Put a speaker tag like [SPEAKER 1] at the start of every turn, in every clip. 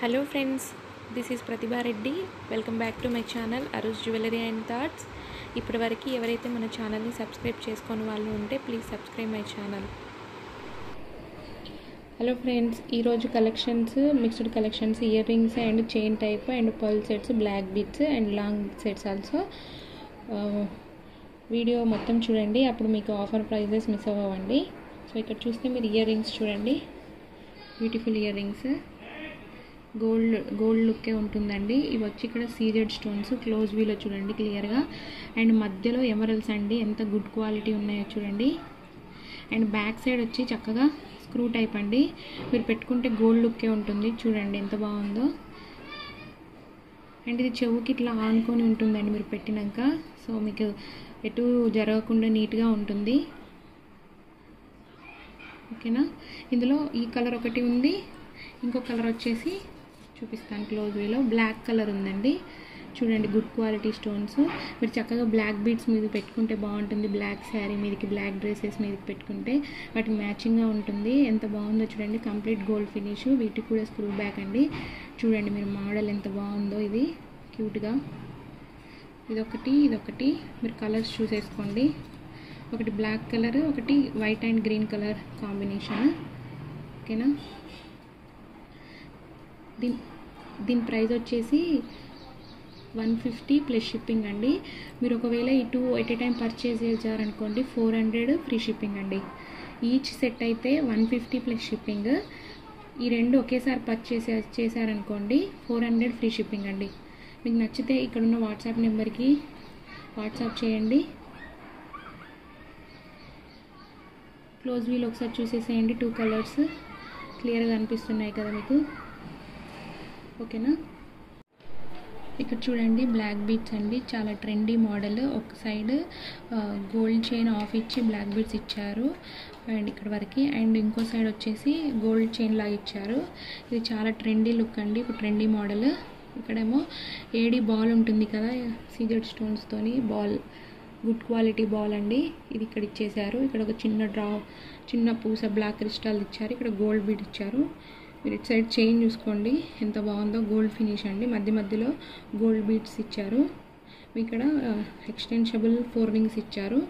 [SPEAKER 1] Hello friends, this is Pratibha Reddy. Welcome back to my channel Arush Jewelry and Thoughts. ఇప్పటివరకు ఎవరైతే మన ఛానల్ని subscribe చేసుకొని వాళ్ళు ఉంటే please subscribe my channel. Hello friends, ఈరోజు collections mixed collections earrings and chain type and pearl sets, black beads and long sets also. Video మొత్తం చూడండి, అప్పుడు మీకు ఆఫర్ ప్రైజెస్ మిస్ అవ్వండి. సో ఇక్కడ చూస్తే మీరు ఇయర్ రింగ్స్ చూడండి, బ్యూటిఫుల్ ఇయర్ రింగ్స్, గోల్డ్ లుక్కే ఉంటుందండి. ఇవి వచ్చి ఇక్కడ సీజెడ్ స్టోన్స్, క్లోజ్ వీలో చూడండి క్లియర్గా, అండ్ మధ్యలో ఎమరల్స్ అండి, ఎంత గుడ్ క్వాలిటీ ఉన్నాయో చూడండి. అండ్ బ్యాక్ సైడ్ వచ్చి చక్కగా స్క్రూ టైప్ అండి, మీరు పెట్టుకుంటే గోల్డ్ లుక్కే ఉంటుంది. చూడండి ఎంత బాగుందో. అండ్ ఇది చెవుకి ఇట్లా ఆనుకొని ఉంటుందండి మీరు పెట్టినాక, సో మీకు ఎటు జరగకుండా నీట్గా ఉంటుంది. ఓకేనా, ఇందులో ఈ కలర్ ఒకటి ఉంది, ఇంకో కలర్ వచ్చేసి చూపిస్తాను క్లోజ్ వేలో. బ్లాక్ కలర్ ఉందండి, చూడండి గుడ్ క్వాలిటీ స్టోన్స్. మీరు చక్కగా బ్లాక్ బీడ్స్ మీద పెట్టుకుంటే బాగుంటుంది, బ్లాక్ శారీ మీదకి, బ్లాక్ డ్రెస్సెస్ మీదకి పెట్టుకుంటే వాటికి మ్యాచింగ్గా ఉంటుంది. ఎంత బాగుందో చూడండి, కంప్లీట్ గోల్డ్ ఫినిష్. వీటికి కూడా స్క్రూ బ్యాక్ అండి. చూడండి మీరు మోడల్ ఎంత బాగుందో, ఇది క్యూట్గా. ఇదొకటి మీరు కలర్స్ చూసేసుకోండి. ఒకటి బ్లాక్ కలర్, ఒకటి white and green colour combination. ఓకేనా, దీని ప్రైస్ వచ్చేసి 150 ప్లస్ షిప్పింగ్ అండి. మీరు ఒకవేళ ఇటు ఎట్ ఏ టైం పర్చేజ్ చేశారనుకోండి 400 ఫ్రీ షిప్పింగ్ అండి. ఈచ్ సెట్ అయితే 150 ప్లస్ షిప్పింగ్. ఈ రెండు ఒకేసారి పర్చేజ్ చేశారనుకోండి 400 ఫ్రీ షిప్పింగ్ అండి. మీకు నచ్చితే ఇక్కడున్న వాట్సాప్ నెంబర్కి వాట్సాప్ చేయండి. క్లోజ్ వీల్ ఒకసారి చూసేసేయండి, 2 కలర్స్ క్లియర్గా అనిపిస్తున్నాయి కదా మీకు. ఓకేనా, ఇక్కడ చూడండి బ్లాక్ బీడ్స్ అండి, చాలా ట్రెండీ మోడల్. ఒక సైడ్ గోల్డ్ చైన్ ఆఫ్ ఇచ్చి బ్లాక్ బీడ్స్ ఇచ్చారు అండ్ ఇక్కడ వరకు, అండ్ ఇంకో సైడ్ వచ్చేసి గోల్డ్ చైన్ లాగా ఇచ్చారు. ఇది చాలా ట్రెండీ లుక్ అండి, ఇప్పుడు ట్రెండీ మోడల్. ఇక్కడేమో ఏడి బాల్ ఉంటుంది కదా, సీజెడ్ స్టోన్స్తోని బాల్, గుడ్ క్వాలిటీ బాల్ అండి. ఇది ఇక్కడ ఇచ్చేసారు. ఇక్కడ ఒక చిన్న పూస బ్లాక్ క్రిస్టల్ ఇచ్చారు, ఇక్కడ గోల్డ్ బీడ్ ఇచ్చారు. మీరు ఇటు సైడ్ చైన్ చూసుకోండి ఎంత బాగుందో, గోల్డ్ ఫినిష్ అండి, మధ్యలో గోల్డ్ బీడ్స్ ఇచ్చారు. ఇక్కడ ఎక్స్టెన్షబుల్ 4 రింగ్స్ ఇచ్చారు.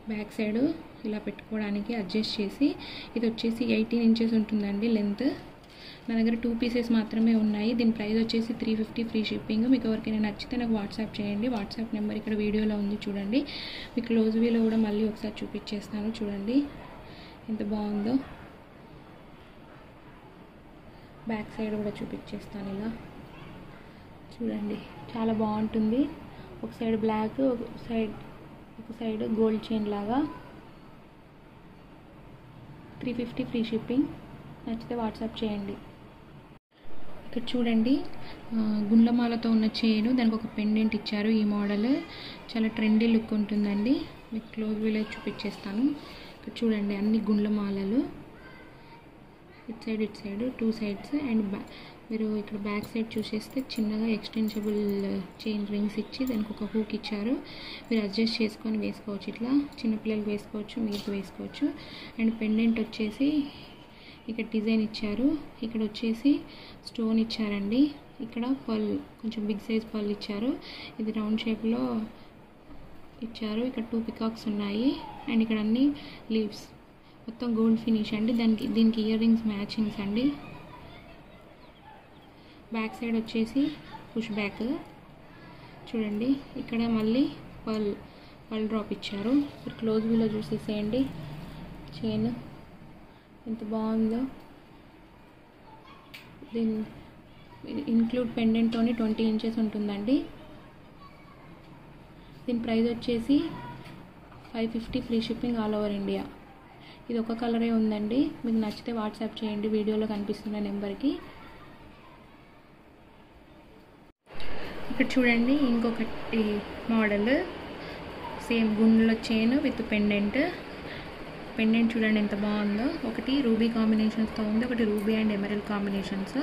[SPEAKER 1] బ్యాక్ సైడ్ ఇలా పెట్టుకోవడానికి అడ్జస్ట్ చేసి, ఇది వచ్చేసి 18 ఇంచెస్ ఉంటుందండి లెంత్. నా దగ్గర 2 పీసెస్ మాత్రమే ఉన్నాయి. దీని ప్రైస్ వచ్చేసి 350 ఫ్రీ షిప్పింగ్. మీకు ఎవరికైనా నచ్చితే నాకు వాట్సాప్ చేయండి. వాట్సాప్ నెంబర్ ఇక్కడ వీడియోలో ఉంది చూడండి. మీకు క్లోజ్ వీలో కూడా మళ్ళీ ఒకసారి చూపించేస్తాను, చూడండి ఎంత బాగుందో. బ్యాక్ సైడ్ కూడా చూపించేస్తాను, ఇలా చూడండి చాలా బాగుంటుంది. ఒక సైడ్ బ్లాక్, ఒక సైడ్ గోల్డ్ చైన్ లాగా. 350 ఫ్రీ షిప్పింగ్. నచ్చితే వాట్సాప్ చేయండి. ఇక్కడ చూడండి గుండ్లమాలతో ఉన్న చైన్, దానికి ఒక పెండెంట్ ఇచ్చారు. ఈ మోడల్ చాలా ట్రెండీ లుక్ ఉంటుందండి. మీకు క్లోజ్ వీలో చూపించేస్తాను. ఇక్కడ చూడండి అన్ని గుండ్లమాలలు, ఇటు సైడ్ 2 సైడ్స్. అండ్ మీరు ఇక్కడ బ్యాక్ సైడ్ చూసేస్తే చిన్నగా ఎక్స్టెన్షబుల్ చైన్ రింగ్స్ ఇచ్చి దానికి ఒక హూక్ ఇచ్చారు. మీరు అడ్జస్ట్ చేసుకొని వేసుకోవచ్చు, ఇట్లా చిన్నపిల్లలు వేసుకోవచ్చు, మీరు వేసుకోవచ్చు. అండ్ పెండెంట్ వచ్చేసి ఇక్కడ డిజైన్ ఇచ్చారు. ఇక్కడ వచ్చేసి స్టోన్ ఇచ్చారండి. ఇక్కడ పర్ల్, కొంచెం బిగ్ సైజ్ పర్ల్ ఇచ్చారు. ఇది రౌండ్ షేప్లో ఇచ్చారు. ఇక్కడ 2 పికాక్స్ ఉన్నాయి. అండ్ ఇక్కడ అన్ని లీవ్స్, మొత్తం గోల్డ్ ఫినిష్ అండి. దీనికి ఇయర్ రింగ్స్ మ్యాచింగ్స్ అండి. బ్యాక్ సైడ్ వచ్చేసి పుష్ బ్యాక్ చూడండి. ఇక్కడ మళ్ళీ పర్ల్ డ్రాప్ ఇచ్చారు. ఇక్కడ క్లోజ్ వీలో చూసేసేయండి చైన్ ఎంత బాగుందో. దీని ఇంక్లూడ్ పెండెంట్తోని 20 ఇంచెస్ ఉంటుందండి. దీని ప్రైస్ వచ్చేసి 550 free shipping all over India. ఇది ఒక కలరే ఉందండి. మీకు నచ్చితే వాట్సాప్ చేయండి వీడియోలో కనిపిస్తున్న నెంబర్కి. ఇక్కడ చూడండి ఇంకొకటి మోడల్, సేమ్ గుండ్ల చైన్ విత్ పెండెంట్ చూడండి ఎంత బాగుందో. ఒకటి రూబీ కాంబినేషన్స్తో ఉంది, ఒకటి ruby and emerald combinations.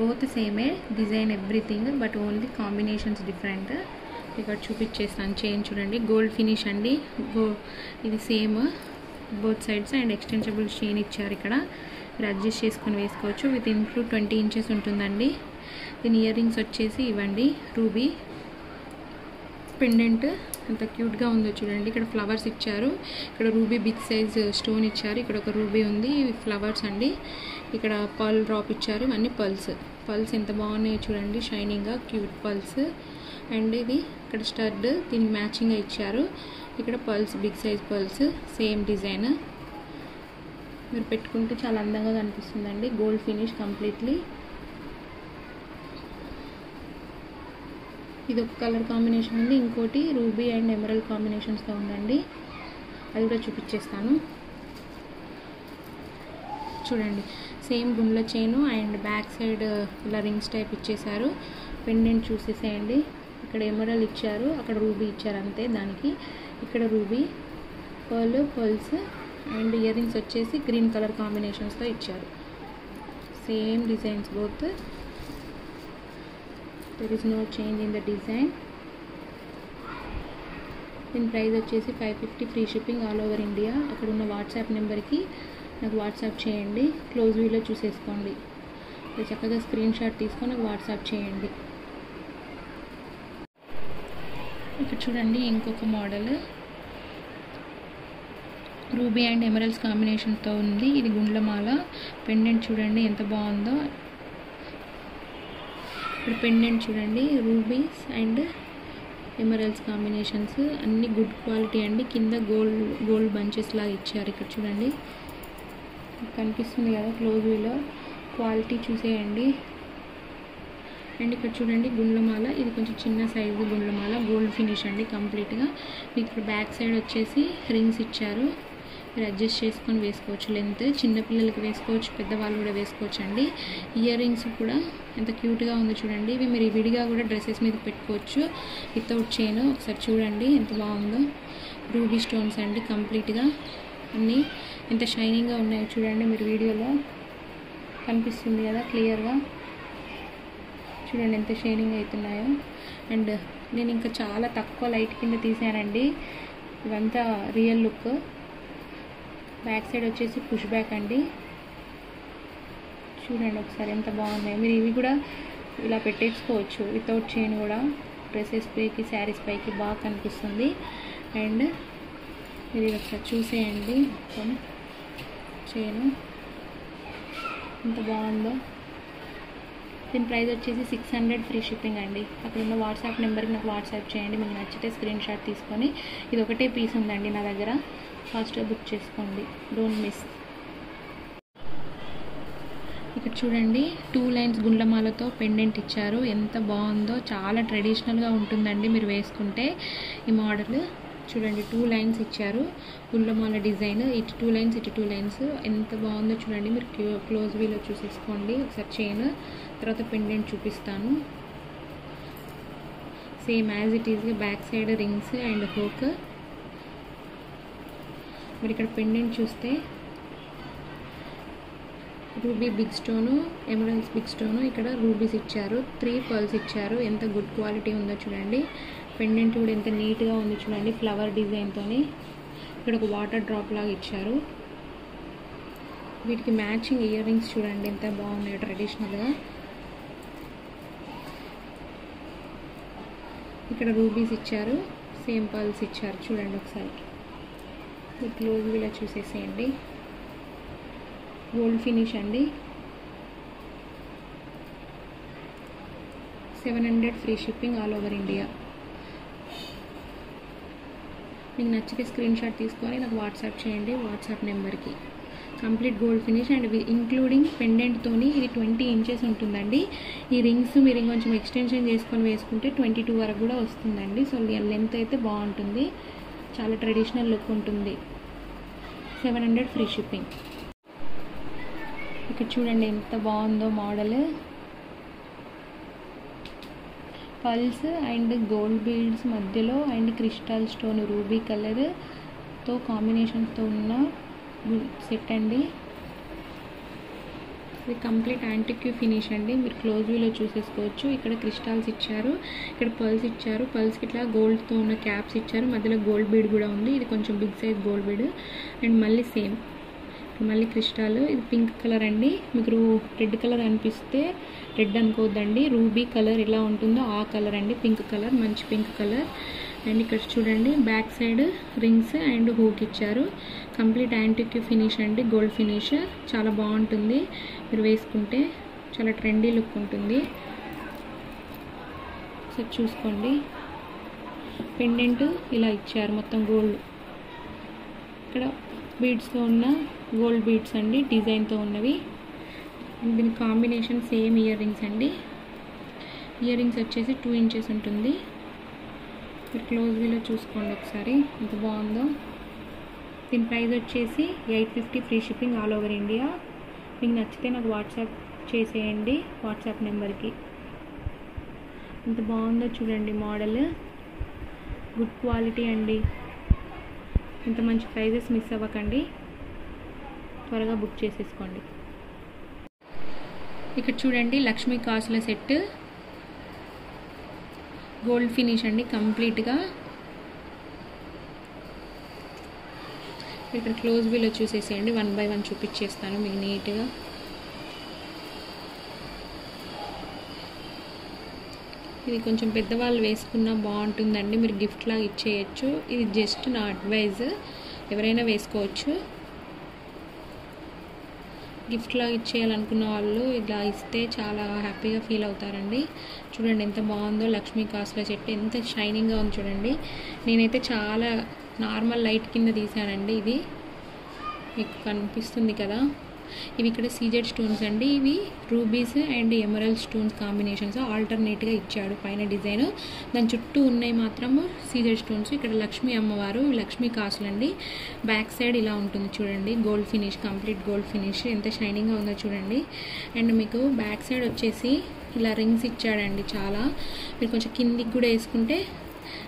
[SPEAKER 1] Both సేమే design everything, but only combinations different. ఇక్కడ చూపించేస్తాను. చైన్ చూడండి గోల్డ్ ఫినిష్ అండి, ఇది same both sides. And extensible chain ఇచ్చారు. ఇక్కడ మీరు అడ్జస్ట్ చేసుకొని వేసుకోవచ్చు. విత్ ఇంక్లూడ్ 20 ఇంచెస్ ఉంటుందండి. దీని ఇయర్ రింగ్స్ వచ్చేసి ఇవ్వండి. రూబీ పెండెంట్ ఎంత క్యూట్గా ఉందో చూడండి. ఇక్కడ ఫ్లవర్స్ ఇచ్చారు. ఇక్కడ రూబీ బిగ్ సైజ్ స్టోన్ ఇచ్చారు. ఇక్కడ ఒక రూబీ ఉంది, ఫ్లవర్స్ అండి. ఇక్కడ పర్ల్ డ్రాప్ ఇచ్చారు. ఇవన్నీ పర్ల్స్ ఎంత బాగున్నాయో చూడండి, షైనింగ్గా క్యూట్ పర్ల్స్. అండ్ ఇది ఇక్కడ స్టడ్ దీనికి మ్యాచింగ్గా ఇచ్చారు. ఇక్కడ pearls big size pearls same design. మీరు పెట్టుకుంటే చాలా అందంగా కనిపిస్తుందండి. Gold finish completely. ఇది ఒక కలర్ కాంబినేషన్ ఉంది, ఇంకోటి రూబీ అండ్ ఎమరల్డ్ కాంబినేషన్స్తో ఉందండి. అది కూడా చూపించేస్తాను చూడండి. సేమ్ గుండ్ల చైను అండ్ బ్యాక్ సైడ్ ఇలా రింగ్స్ టైప్ ఇచ్చేసారు. పెండెంట్ చూసేసేయండి. ఇక్కడ ఎమరల్డ్ ఇచ్చారు, అక్కడ రూబీ ఇచ్చారు అంతే. దానికి ఇక్కడ ruby pearls and earrings వచ్చేసి గ్రీన్ కలర్ కాంబినేషన్స్తో ఇచ్చారు. Same designs both. There is no change in the design. దీని ప్రైస్ వచ్చేసి 550 free shipping all over India. అక్కడ ఉన్న వాట్సాప్ నెంబర్కి నాకు వాట్సాప్ చేయండి. క్లోజ్ వ్యూలో చూసేసుకోండి. చక్కగా స్క్రీన్ షాట్ తీసుకొని నాకు వాట్సాప్ చేయండి. ఇక్కడ చూడండి ఇంకొక మోడల్ రూబీ అండ్ ఎమరల్డ్స్ కాంబినేషన్తో ఉంది. ఇది గుండ్లమాల పెండెంట్ చూడండి ఎంత బాగుందో. ఇక్కడ పెండెంట్ చూడండి, రూబీస్ అండ్ ఎమరల్డ్స్ కాంబినేషన్స్ అన్ని గుడ్ క్వాలిటీ అండి. కింద గోల్డ్ బంచెస్ లాగా ఇచ్చారు. ఇక్కడ చూడండి కనిపిస్తుంది కదా క్లోజ్ వ్యూలో, క్వాలిటీ చూసేయండి. అండ్ ఇక్కడ చూడండి గుండ్లమాల, ఇది కొంచెం చిన్న సైజు గుండ్లమాల, గోల్డ్ ఫినిష్ అండి కంప్లీట్గా. మీకు ఇక్కడ బ్యాక్ సైడ్ వచ్చేసి రింగ్స్ ఇచ్చారు. మీరు అడ్జస్ట్ చేసుకొని వేసుకోవచ్చు. లెంత్ చిన్నపిల్లలకి వేసుకోవచ్చు, పెద్దవాళ్ళు కూడా వేసుకోవచ్చు అండి. ఇయర్ రింగ్స్ కూడా ఎంత క్యూట్గా ఉందో చూడండి. ఇవి మీరు విడిగా కూడా డ్రెస్సెస్ మీద పెట్టుకోవచ్చు వితౌట్ చైన్. ఒకసారి చూడండి ఎంత బాగుందో. రూబీ స్టోన్స్ అండి కంప్లీట్గా. అన్నీ ఎంత షైనింగ్గా ఉన్నాయో చూడండి. మీరు వీడియోలో కనిపిస్తుంది కదా క్లియర్గా. చూడండి ఎంత షైనింగ్ అవుతున్నాయో. అండ్ నేను ఇంకా చాలా తక్కువ లైట్ కింద తీసానండి. ఇవంతా రియల్ లుక్. బ్యాక్ సైడ్ వచ్చేసి పుష్ బ్యాక్ అండి. చూడండి ఒకసారి ఎంత బాగున్నాయి. మీరు ఇవి కూడా ఇలా పెట్టేసుకోవచ్చు వితౌట్ చైన్ కూడా. డ్రెస్సెస్ పైకి శారీస్ పైకి బాగా కనిపిస్తుంది. అండ్ మీరు ఇది ఒకసారి చూసేయండి. మొత్తం చైన్ ఎంత బాగుందో. దీని ప్రైస్ వచ్చేసి 600 ఫ్రీ షిప్పింగ్ అండి. అక్కడ ఉన్న వాట్సాప్ నెంబర్కి నాకు వాట్సాప్ చేయండి. మీకు నచ్చితే స్క్రీన్ షాట్ తీసుకొని. ఇది ఒకటే పీస్ ఉందండి నా దగ్గర, ఫాస్ట్గా బుక్ చేసుకోండి, డోంట్ మిస్. ఇక్కడ చూడండి 2 లైన్స్ గుండ్లమాలతో పెండెంట్ ఇచ్చారు. ఎంత బాగుందో, చాలా ట్రెడిషనల్గా ఉంటుందండి మీరు వేసుకుంటే. ఈ మోడల్ చూడండి 2 లైన్స్ ఇచ్చారు. గుండ్లమాల డిజైన్, ఇటు 2 లైన్స్ ఇటు 2 లైన్స్. ఎంత బాగుందో చూడండి. మీరు క్లోజ్ వ్యూలో చూసేసుకోండి. ఒకసారి చైన్ తర్వాత పెండెంట్ చూపిస్తాను. సేమ్ యాజ్ ఇట్ ఈస్గా back side rings and hook. మరి ఇక్కడ పెండెంట్ చూస్తే ruby big stone, emeralds big stone, ఇక్కడ రూబీస్ ఇచ్చారు. 3 పర్ల్స్ ఇచ్చారు. ఎంత గుడ్ క్వాలిటీ ఉందో చూడండి. పెండెంట్ కూడా ఎంత నీట్గా ఉందో చూడండి ఫ్లవర్ డిజైన్తో. ఇక్కడ ఒక వాటర్ డ్రాప్ లాగా ఇచ్చారు. వీటికి మ్యాచింగ్ ఇయర్ రింగ్స్ చూడండి ఎంత బాగున్నాయో ట్రెడిషనల్గా. ఇక్కడ రూబీస్ ఇచ్చారు, సేమ్ పర్ల్స్ ఇచ్చారు. చూడండి ఒకసారి క్లోజ్ ఇలా చూసేసేయండి. గోల్డ్ ఫినిష్ అండి. 700 free shipping all over India. మీకు నచ్చితే స్క్రీన్ షాట్ తీసుకొని నాకు వాట్సాప్ చేయండి వాట్సాప్ నెంబర్కి. Complete gold finish and including పెండెంట్తోని ఇది 20 ఇంచెస్ ఉంటుందండి. ఈ రింగ్స్ మీరు ఇంకొంచెం ఎక్స్టెన్షన్ చేసుకొని వేసుకుంటే 22 వరకు కూడా వస్తుందండి. సో లెంత్ అయితే బాగుంటుంది, చాలా ట్రెడిషనల్ లుక్ ఉంటుంది. 700 ఫ్రీ షిప్పింగ్. ఇక్కడ చూడండి ఎంత బాగుందో model. Pulse and gold beads మధ్యలో అండ్ క్రిస్టల్ స్టోన్ రూబీ కలర్తో కాంబినేషన్తో ఉన్న సెట్ అండి. ఇది కంప్లీట్ యాంటిక్ ఫినిష్ అండి. మీరు క్లోజ్ వ్యూలో చూసేసుకోవచ్చు. ఇక్కడ క్రిస్టల్స్ ఇచ్చారు, ఇక్కడ పర్ల్స్ ఇచ్చారు. పర్ల్స్కి ఇట్లా గోల్డ్తో ఉన్న క్యాప్స్ ఇచ్చారు. మధ్యలో గోల్డ్ బీడ్ కూడా ఉంది. ఇది కొంచెం big size gold bead. And మళ్ళీ సేమ్ మళ్ళీ క్రిస్టల్, ఇది పింక్ కలర్ అండి. మీకు రెడ్ కలర్ అనిపిస్తే రెడ్ అనుకోవద్దండి, రూబీ కలర్ ఎలా ఉంటుందో ఆ కలర్ అండి, పింక్ కలర్, మంచి పింక్ కలర్. అండ్ ఇక్కడ చూడండి back side rings and hook ఇచ్చారు. కంప్లీట్ యాంటిక్ ఫినిష్ అండి, గోల్డ్ ఫినిష్. చాలా బాగుంటుంది, మీరు వేసుకుంటే చాలా ట్రెండీ లుక్ ఉంటుంది. సో చూసుకోండి, పెండెంట్ ఇలా ఇచ్చారు మొత్తం గోల్డ్. ఇక్కడ బీడ్స్తో ఉన్న గోల్డ్ బీడ్స్ అండి, డిజైన్తో ఉన్నవి. దీని కాంబినేషన్ సేమ్ ఇయర్ రింగ్స్ అండి. ఇయర్ రింగ్స్ వచ్చేసి 2 ఇంచెస్ ఉంటుంది. మీరు క్లోజ్ వ్యూలో చూసుకోండి ఒకసారి ఎంత బాగుందో. దీని ప్రైస్ వచ్చేసి 850, free shipping all over India. మీకు నచ్చితే నాకు వాట్సాప్ చేసేయండి, వాట్సాప్ నెంబర్కి. ఎంత బాగుందో చూడండి మోడల్, గుడ్ క్వాలిటీ అండి. ఇంత మంచి ప్రైజెస్ మిస్ అవ్వకండి, త్వరగా బుక్ చేసేసుకోండి. ఇక్కడ చూడండి లక్ష్మీ కాసుల సెట్, గోల్డ్ ఫినిష్ అండి కంప్లీట్గా. ఇక్కడ క్లోజ్ వ్యూలో చూసేసేయండి, 1 by 1 చూపించేస్తాను మీకు నీట్గా. ఇది కొంచెం పెద్దవాళ్ళు వేసుకున్నా బాగుంటుందండి, మీరు గిఫ్ట్లా ఇచ్చేయచ్చు. ఇది జస్ట్ నా అడ్వైజ్, ఎవరైనా వేసుకోవచ్చు. గిఫ్ట్లా ఇచ్చేయాలనుకున్న వాళ్ళు ఇలా ఇస్తే చాలా హ్యాపీగా ఫీల్ అవుతారండి. చూడండి ఎంత బాగుందో, లక్ష్మీ కాసుల చెట్టు ఎంత షైనింగ్గా ఉంది చూడండి. నేనైతే చాలా నార్మల్ లైట్ కింద తీసానండి, ఇది మీకు కనిపిస్తుంది కదా. ఇవి ఇక్కడ సీజెడ్ స్టోన్స్ అండి, ఇవి rubies and emerald stones combinations ఆల్టర్నేట్గా ఇచ్చాడు పైన డిజైన్. దాని చుట్టూ ఉన్నాయి మాత్రము సీజెడ్ స్టోన్స్. ఇక్కడ లక్ష్మీ అమ్మవారు, లక్ష్మీ కాసులు అండి. బ్యాక్ సైడ్ ఇలా ఉంటుంది చూడండి, gold finish, complete gold finish. ఎంత షైనింగ్గా ఉందో చూడండి. అండ్ మీకు బ్యాక్ సైడ్ వచ్చేసి ఇలా రింగ్స్ ఇచ్చాడండి చాలా. మీరు కొంచెం కిందికి కూడా వేసుకుంటే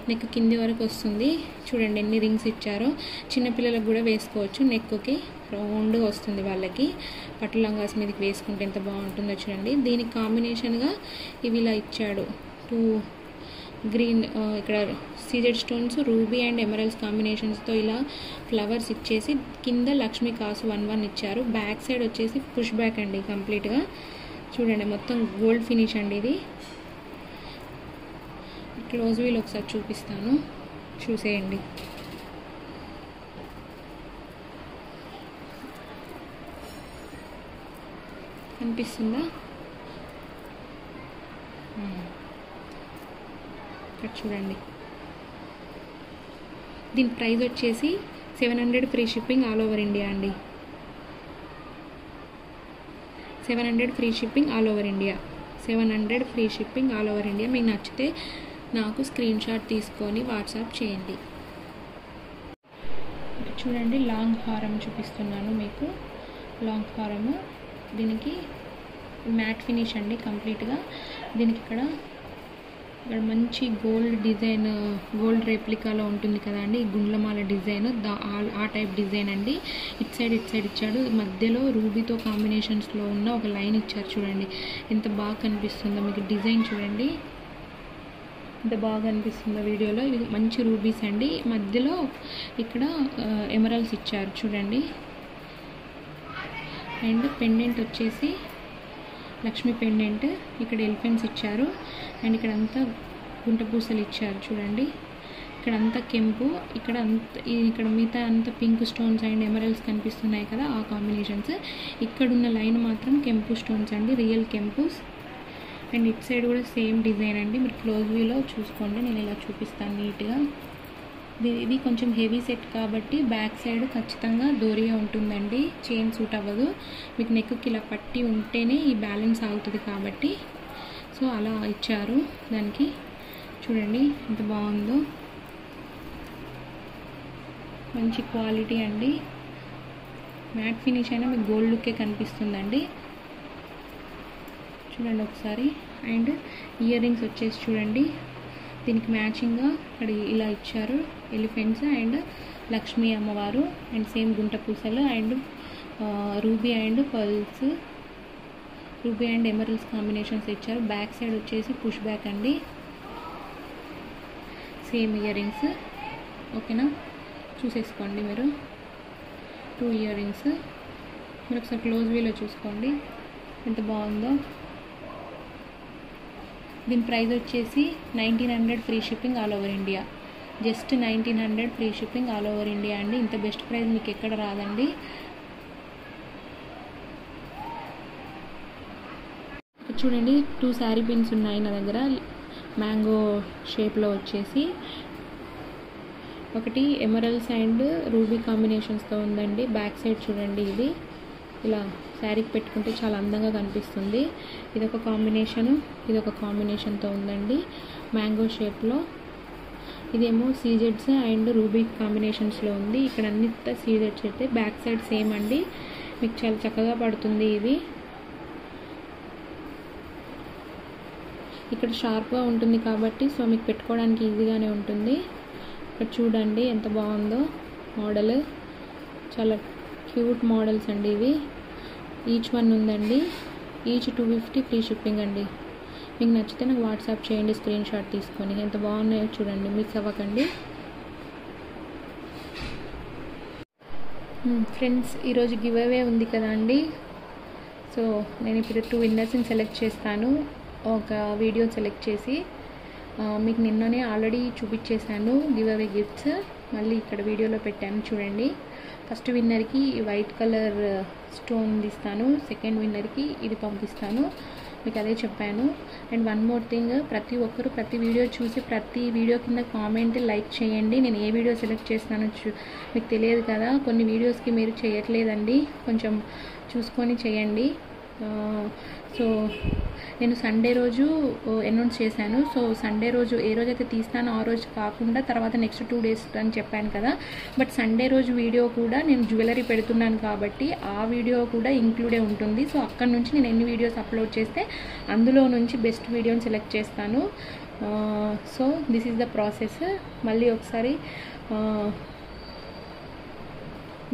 [SPEAKER 1] నెక్ కింది వరకు వస్తుంది. చూడండి ఎన్ని రింగ్స్ ఇచ్చారో. చిన్నపిల్లలకు కూడా వేసుకోవచ్చు, నెక్కి రౌండ్గా వస్తుంది వాళ్ళకి. పట్టు లంగాస్ మీదకి వేసుకుంటే ఎంత బాగుంటుందో చూడండి. దీనికి కాంబినేషన్గా ఇవి ఇలా ఇచ్చాడు, 2 గ్రీన్ ఇక్కడ CZ stones, ruby and emeralds కాంబినేషన్స్తో ఇలా ఫ్లవర్స్ ఇచ్చేసి కింద లక్ష్మీ కాసు 1 ఇచ్చారు. బ్యాక్ సైడ్ వచ్చేసి పుష్ బ్యాక్ అండి కంప్లీట్గా. చూడండి మొత్తం గోల్డ్ ఫినిష్ అండి ఇది. క్లోజ్ వీల్ ఒకసారి చూపిస్తాను, చూసేయండి. కనిపిస్తుందా? ఇక్కడ చూడండి. దీని ప్రైస్ వచ్చేసి 700, free shipping all over India అండి. 700 free shipping all over India. 700 free shipping all over India. మీకు నచ్చితే నాకు స్క్రీన్ షాట్ తీసుకొని వాట్సాప్ చేయండి. చూడండి లాంగ్ హారం చూపిస్తున్నాను మీకు. లాంగ్ హారము, దీనికి మ్యాట్ ఫినిష్ అండి కంప్లీట్గా. దీనికి ఇక్కడ మంచి గోల్డ్ డిజైన్, గోల్డ్ రెప్లికాలో ఉంటుంది కదా అండి, గుండ్లమాల డిజైన్, ఆ టైప్ డిజైన్ అండి. ఇట్ సైడ్ ఇచ్చాడు. మధ్యలో రూబీతో కాంబినేషన్స్లో ఉన్న ఒక లైన్ ఇచ్చారు చూడండి, ఎంత బాగా కనిపిస్తుందో మీకు. డిజైన్ చూడండి ఎంత బాగా అనిపిస్తుందో వీడియోలో. ఇది మంచి రూబీస్ అండి. మధ్యలో ఇక్కడ ఎమరల్డ్స్ ఇచ్చారు చూడండి. అండ్ పెండెంట్ వచ్చేసి లక్ష్మీ పెండెంట్. ఇక్కడ ఎలిఫెంట్స్ ఇచ్చారు. అండ్ ఇక్కడ అంతా గుంట పూసలు ఇచ్చారు చూడండి. ఇక్కడ అంతా కెంపు, ఇక్కడ మిగతా అంతా పింక్ స్టోన్స్ అండ్ ఎమరల్డ్స్ కనిపిస్తున్నాయి కదా, ఆ కాంబినేషన్స్. ఇక్కడున్న లైన్ మాత్రం కెంపు స్టోన్స్ అండి, రియల్ కెంపుస్. అండ్ ఇట్ సైడ్ కూడా సేమ్ డిజైన్ అండి. మీరు క్లోజ్ వ్యూలో చూసుకోండి, నేను ఇలా చూపిస్తాను నీట్గా. ఇది కొంచెం హెవీ సెట్ కాబట్టి బ్యాక్ సైడ్ ఖచ్చితంగా దోరిగా ఉంటుందండి, చైన్ సూట్ అవ్వదు. మీకు నెక్కి ఇలా పట్టి ఉంటేనే ఈ బ్యాలెన్స్ అవుతుంది కాబట్టి సో అలా ఇచ్చారు దానికి. చూడండి ఎంత బాగుందో, మంచి క్వాలిటీ అండి. మ్యాట్ ఫినిష్ అయినా మీకు గోల్డ్ లుక్కే కనిపిస్తుందండి. చూడండి ఒకసారి. అండ్ ఇయర్ రింగ్స్ వచ్చేసి చూడండి, దీనికి మ్యాచింగ్గా ఇక్కడ ఇలా ఇచ్చారు ఎలిఫెంట్స్ అండ్ లక్ష్మీ అమ్మవారు అండ్ సేమ్ గుంట పూసలు and ruby and pearls, ruby and emeralds combinations ఇచ్చారు. బ్యాక్ సైడ్ వచ్చేసి పుష్ బ్యాక్ అండి, సేమ్ ఇయర్ రింగ్స్. ఓకేనా, చూసేసుకోండి మీరు. 2 ఇయర్ రింగ్స్. మీరు ఒకసారి క్లోజ్ వ్యూలో చూసుకోండి ఎంత బాగుందో. దీని ప్రైస్ వచ్చేసి 1900 free shipping all over India. Just 1900 free shipping all over India అండి. ఇంత బెస్ట్ ప్రైస్ మీకు ఎక్కడ రాదండి. చూడండి 2 శారీ పిన్స్ ఉన్నాయి నా దగ్గర మ్యాంగో షేప్లో వచ్చేసి. ఒకటి ఎమరల్స్ అండ్ రూబీ కాంబినేషన్స్తో ఉందండి. బ్యాక్ సైడ్ చూడండి, ఇది ఇలా శారీకి పెట్టుకుంటే చాలా అందంగా కనిపిస్తుంది. ఇదొక కాంబినేషను, ఇదొక కాంబినేషన్తో ఉందండి మ్యాంగో షేప్లో. ఇదేమో సీజెడ్స్ అండ్ రూబీ కాంబినేషన్స్లో ఉంది. ఇక్కడ అన్నిట సీజెడ్స్ అయితే బ్యాక్ సైడ్ సేమ్ అండి. మీకు చాలా చక్కగా పడుతుంది ఇది. ఇక్కడ షార్ప్గా ఉంటుంది కాబట్టి సో మీకు పెట్టుకోవడానికి ఈజీగానే ఉంటుంది. ఇక్కడ చూడండి ఎంత బాగుందో మోడల్. చాలా క్యూట్ మోడల్స్ అండి ఇవి. ఈచ్ వన్ ఉందండి. ఈచ్ 250 ఫ్రీ షిప్పింగ్ అండి. మీకు నచ్చితే నాకు వాట్సాప్ చేయండి స్క్రీన్ షాట్ తీసుకొని. ఎంత బాగున్నాయో చూడండి, మిస్ అవ్వకండి. ఫ్రెండ్స్, ఈరోజు గివ్ అవే ఉంది కదా అండి. సో నేను ఇప్పుడు 2 విన్నర్స్ని సెలెక్ట్ చేస్తాను. ఒక వీడియో సెలెక్ట్ చేసి మీకు నిన్ననే ఆల్రెడీ చూపించేశాను గివ్ అవే గిఫ్ట్స్. మళ్ళీ ఇక్కడ వీడియోలో పెట్టాను చూడండి. ఫస్ట్ విన్నర్కి వైట్ కలర్ స్టోన్ ఇస్తాను, సెకండ్ విన్నర్కి ఇది పంపిస్తాను. మీకు అదే చెప్పాను. అండ్ వన్ మోర్ థింగ్, ప్రతి ఒక్కరు ప్రతి వీడియో చూసి ప్రతి వీడియో కింద కామెంట్ లైక్ చేయండి. నేను ఏ వీడియో సెలెక్ట్ చేస్తానో మీకు తెలియదు కదా. కొన్ని వీడియోస్కి మీరు చేయట్లేదండి, కొంచెం చూసుకొని చేయండి. సో నేను సండే రోజు అనౌన్స్ చేశాను. సో సండే రోజు ఏ రోజైతే తీస్తానో ఆ రోజు కాకుండా తర్వాత నెక్స్ట్ 2 డేస్ అని చెప్పాను కదా. బట్ సండే రోజు వీడియో కూడా నేను జ్యువెలరీ పెడుతున్నాను కాబట్టి ఆ వీడియో కూడా ఇంక్లూడే ఉంటుంది. సో అక్కడ నుంచి నేను ఎన్ని వీడియోస్ అప్లోడ్ చేస్తే అందులో నుంచి బెస్ట్ వీడియోని సెలెక్ట్ చేస్తాను. So this is the process. మళ్ళీ ఒకసారి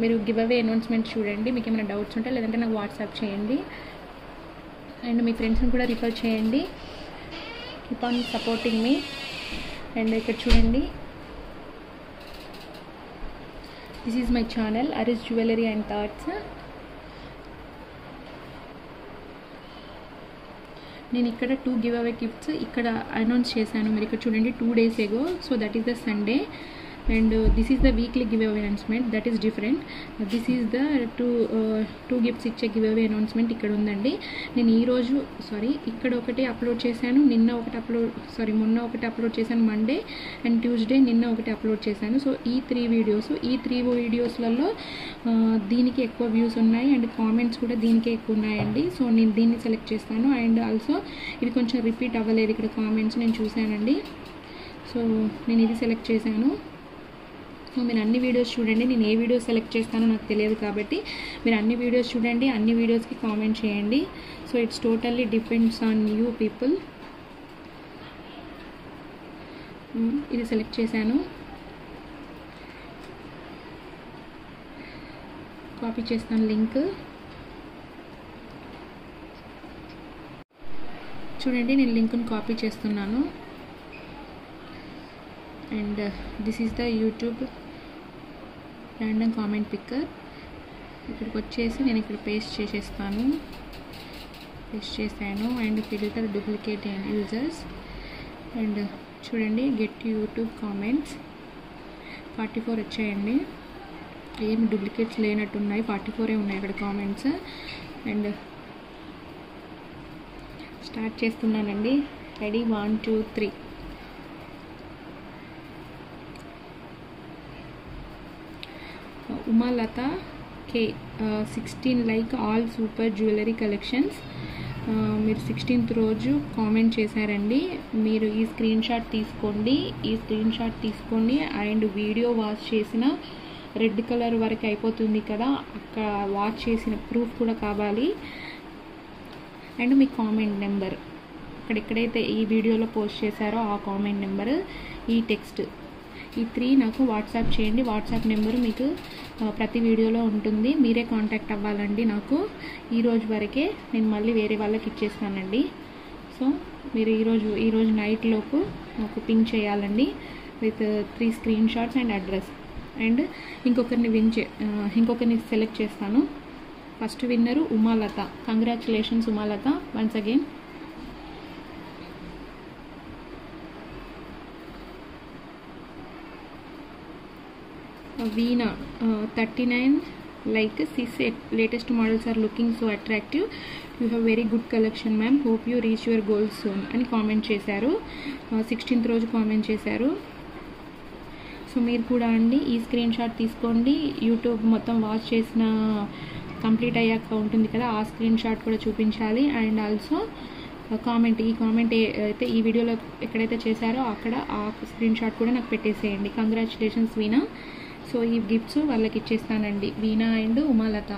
[SPEAKER 1] మీరు గివ్ అవే అనౌన్స్మెంట్ చూడండి. మీకు ఏమైనా డౌట్స్ ఉంటే లేదంటే నాకు వాట్సాప్ చేయండి. అండ్ మీ ఫ్రెండ్స్ని కూడా రిఫర్ చేయండి. Keep on supporting me. And ఇక్కడ చూడండి, this is my channel Aris jewellery and thoughts. నేను ఇక్కడ 2 గివ్ అవే గిఫ్ట్స్ ఇక్కడ అనౌన్స్ చేశాను. మీరు ఇక్కడ చూడండి 2 days ago. So that is the Sunday. and this is the weekly giveaway announcement, that is different. This is the two gifts ఇచ్చే giveaway announcement ఇక్కడ ఉందండి. నేను ఈ రోజు ఇక్కడ ఒకటి అప్లోడ్ చేశాను, మొన్న ఒకటి అప్లోడ్ చేశాను మండే అండ్ ట్యూస్డే, నిన్న ఒకటి అప్లోడ్ చేశాను. సో ఈ 3 వీడియోస్లలో దీనికి ఎక్కువ వ్యూస్ ఉన్నాయి అండ్ కామెంట్స్ కూడా దీనికే ఎక్కువ ఉన్నాయండి. సో నేను దీన్ని సెలెక్ట్ చేస్తాను. అండ్ ఆల్సో ఇది కొంచెం రిపీట్ అవ్వలేదు ఇక్కడ కామెంట్స్ నేను చూశానండి. సో నేను ఇది సెలెక్ట్ చేశాను. సో మీరు అన్ని వీడియోస్ చూడండి. నేను ఏ వీడియో సెలెక్ట్ చేస్తానో నాకు తెలియదు కాబట్టి మీరు అన్ని వీడియోస్ చూడండి, అన్ని వీడియోస్కి కామెంట్ చేయండి. So it's totally depends on you people. ఇది సెలెక్ట్ చేశాను, కాపీ చేస్తాను లింక్. చూడండి నేను లింక్ను కాపీ చేస్తున్నాను. And this is the YouTube random comment picker. ఇక్కడికి వచ్చేసి నేను ఇక్కడ పేస్ట్ చేశాను. And filter duplicate and users. And చూడండి గెట్ యూట్యూబ్ కామెంట్స్ 44 వచ్చాయండి. ఏమి డూప్లికేట్స్ లేనట్టున్నాయి, 44 ఉన్నాయి ఇక్కడ కామెంట్స్. అండ్ స్టార్ట్ చేస్తున్నానండి. రెడీ 1 2 3. ఉమాలత కే 16 like all super jewellery collections. మీరు 16th రోజు కామెంట్ చేశారండి. మీరు ఈ స్క్రీన్ షాట్ తీసుకోండి అండ్ వీడియో వాచ్ చేసిన రెడ్ కలర్ వరకు అయిపోతుంది కదా, అక్కడ వాచ్ చేసిన ప్రూఫ్ కూడా కావాలి. అండ్ మీ కామెంట్ నెంబర్ అక్కడెక్కడైతే ఈ వీడియోలో పోస్ట్ చేశారో ఆ కామెంట్ నెంబర్, ఈ టెక్స్ట్, ఈ 3 నాకు వాట్సాప్ చేయండి. వాట్సాప్ నెంబరు మీకు ప్రతి వీడియోలో ఉంటుంది. మీరే కాంటాక్ట్ అవ్వాలండి నాకు. ఈ రోజు వరకే, నేను మళ్ళీ వేరే వాళ్ళకి ఇచ్చేస్తానండి. సో మీరు ఈరోజు నైట్లోపు నాకు పింక్ చేయాలండి with 3 screen shots and address. And ఇంకొకరిని సెలెక్ట్ చేస్తాను. First winner Umalatha. Congratulations Umalatha once again. Veena 39 like she said latest models are looking so attractive, you have very good collection ma'am, hope you reach your goals soon అని comment చేశారు. 16th రోజు comment చేశారు. So మీరు కూడా అండి ఈ screen shot తీసుకోండి. YouTube మొత్తం వాచ్ చేసిన కంప్లీట్ అయ్యాక ఉంటుంది కదా, ఆ స్క్రీన్ షాట్ కూడా చూపించాలి. అండ్ ఆల్సో కామెంట్ అయితే ఈ వీడియోలో ఎక్కడైతే చేశారో అక్కడ ఆ స్క్రీన్ షాట్ కూడా నాకు పెట్టేసేయండి. కంగ్రాచులేషన్స్ వీణా. సో ఈ గిఫ్ట్స్ వాళ్ళకి ఇచ్చేస్తానండి, Veena and Umalatha.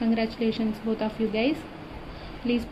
[SPEAKER 1] Congratulations both of you guys. Please